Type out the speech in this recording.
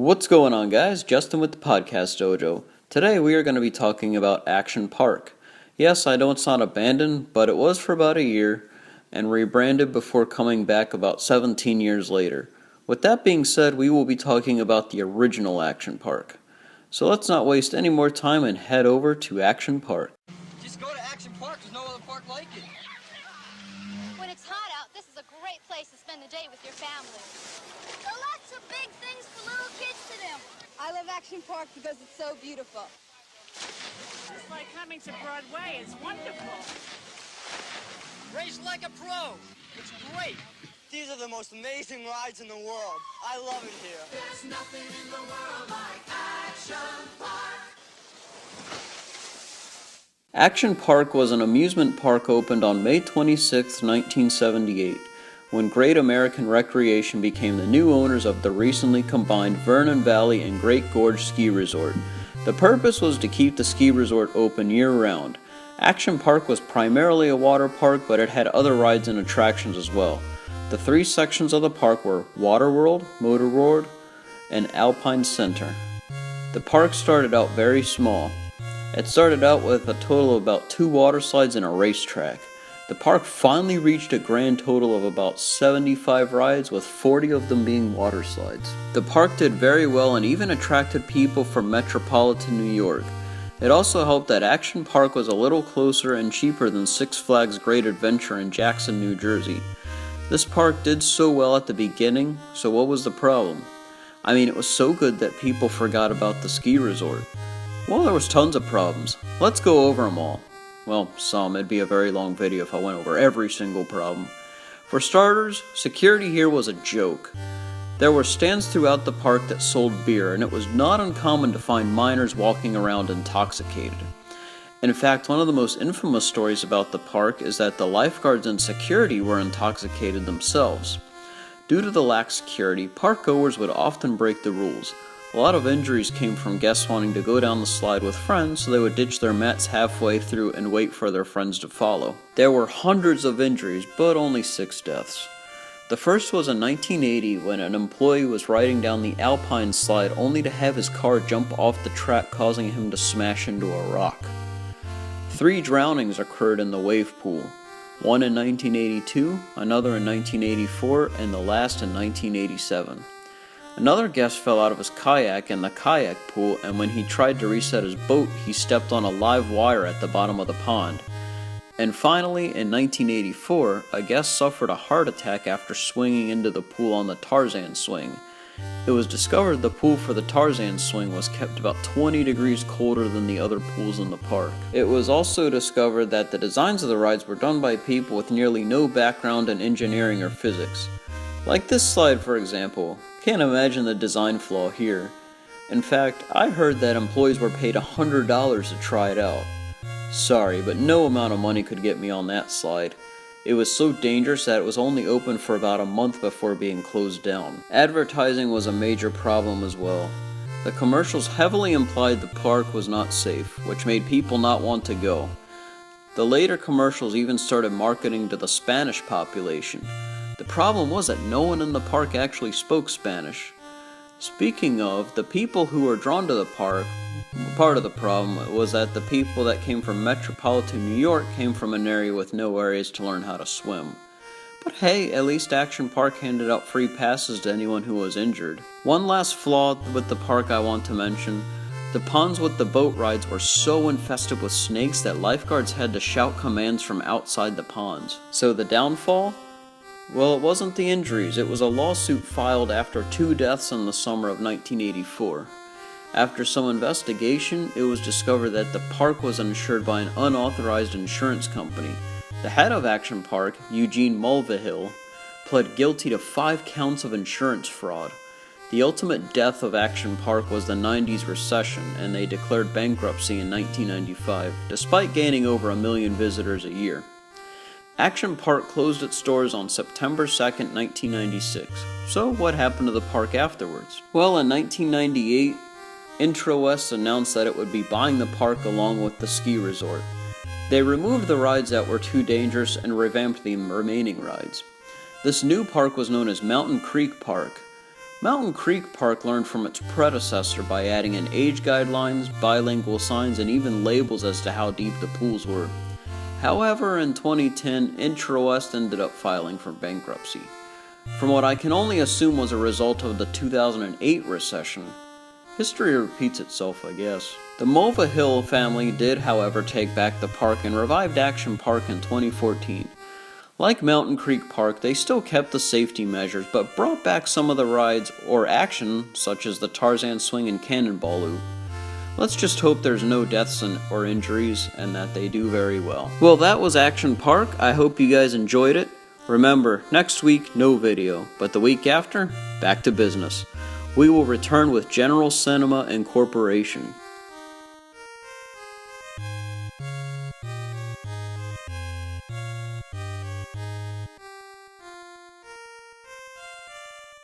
What's going on, guys? Justin with the Podcast Dojo. Today we are going to be talking about Action Park. Yes, I know it's not abandoned, but it was for about a year and rebranded before coming back about 17 years later. With that being said, we will be talking about the original Action Park. So let's not waste any more time and head over to Action Park. Just go to Action Park. There's no other park like it. When it's hot out, this is a great place to spend the day with your family. There are lots of big things for little kids to do. I love Action Park because it's so beautiful. It's like coming to Broadway. It's wonderful. Race like a pro. It's great. These are the most amazing rides in the world. I love it here. There's nothing in the world like Action Park. Action Park was an amusement park opened on May 26, 1978, when Great American Recreation became the new owners of the recently combined Vernon Valley and Great Gorge Ski Resort. The purpose was to keep the ski resort open year-round. Action Park was primarily a water park, but it had other rides and attractions as well. The three sections of the park were Water World, Motor World, and Alpine Center. The park started out very small. It started out with a total of about 2 water slides and a racetrack. The park finally reached a grand total of about 75 rides, with 40 of them being water slides. The park did very well and even attracted people from metropolitan New York. It also helped that Action Park was a little closer and cheaper than Six Flags Great Adventure in Jackson, New Jersey. This park did so well at the beginning, so what was the problem? I mean, it was so good that people forgot about the ski resort. Well, there was tons of problems. Let's go over them all. Well, some. It'd be a very long video if I went over every single problem. For starters, security here was a joke. There were stands throughout the park that sold beer, and it was not uncommon to find minors walking around intoxicated. In fact, one of the most infamous stories about the park is that the lifeguards and security were intoxicated themselves. Due to the lax security, park goers would often break the rules. A lot of injuries came from guests wanting to go down the slide with friends, so they would ditch their mats halfway through and wait for their friends to follow. There were hundreds of injuries, but only 6 deaths. The first was in 1980 when an employee was riding down the Alpine slide only to have his car jump off the track, causing him to smash into a rock. 3 drownings occurred in the wave pool. One in 1982, another in 1984, and the last in 1987. Another guest fell out of his kayak in the kayak pool, and when he tried to reset his boat, he stepped on a live wire at the bottom of the pond. And finally, in 1984, a guest suffered a heart attack after swinging into the pool on the Tarzan swing. It was discovered the pool for the Tarzan swing was kept about 20 degrees colder than the other pools in the park. It was also discovered that the designs of the rides were done by people with nearly no background in engineering or physics. Like this slide, for example. Can't imagine the design flaw here. In fact, I heard that employees were paid $100 to try it out. Sorry, but no amount of money could get me on that slide. It was so dangerous that it was only open for about a month before being closed down. Advertising was a major problem as well. The commercials heavily implied the park was not safe, which made people not want to go. The later commercials even started marketing to the Spanish population. The problem was that no one in the park actually spoke Spanish. Speaking of, the people who were drawn to the park, part of the problem was that the people that came from metropolitan New York came from an area with no areas to learn how to swim. But hey, at least Action Park handed out free passes to anyone who was injured. One last flaw with the park I want to mention. The ponds with the boat rides were so infested with snakes that lifeguards had to shout commands from outside the ponds. So the downfall? Well, it wasn't the injuries, it was a lawsuit filed after 2 deaths in the summer of 1984. After some investigation, it was discovered that the park was insured by an unauthorized insurance company. The head of Action Park, Eugene Mulvihill, pled guilty to 5 counts of insurance fraud. The ultimate death of Action Park was the 90s recession, and they declared bankruptcy in 1995, despite gaining over 1 million visitors a year. Action Park closed its doors on September 2, 1996. So what happened to the park afterwards? Well, in 1998, IntraWest announced that it would be buying the park along with the ski resort. They removed the rides that were too dangerous and revamped the remaining rides. This new park was known as Mountain Creek Park. Mountain Creek Park learned from its predecessor by adding in age guidelines, bilingual signs, and even labels as to how deep the pools were. However, in 2010, IntraWest ended up filing for bankruptcy, from what I can only assume was a result of the 2008 recession. History repeats itself, I guess. The Mova Hill family did, however, take back the park and revived Action Park in 2014. Like Mountain Creek Park, they still kept the safety measures, but brought back some of the rides or action, such as the Tarzan Swing and Cannonball Loop. Let's just hope there's no deaths or injuries, and that they do very well. Well, that was Action Park. I hope you guys enjoyed it. Remember, next week, no video, but the week after, back to business. We will return with General Cinema Incorporation.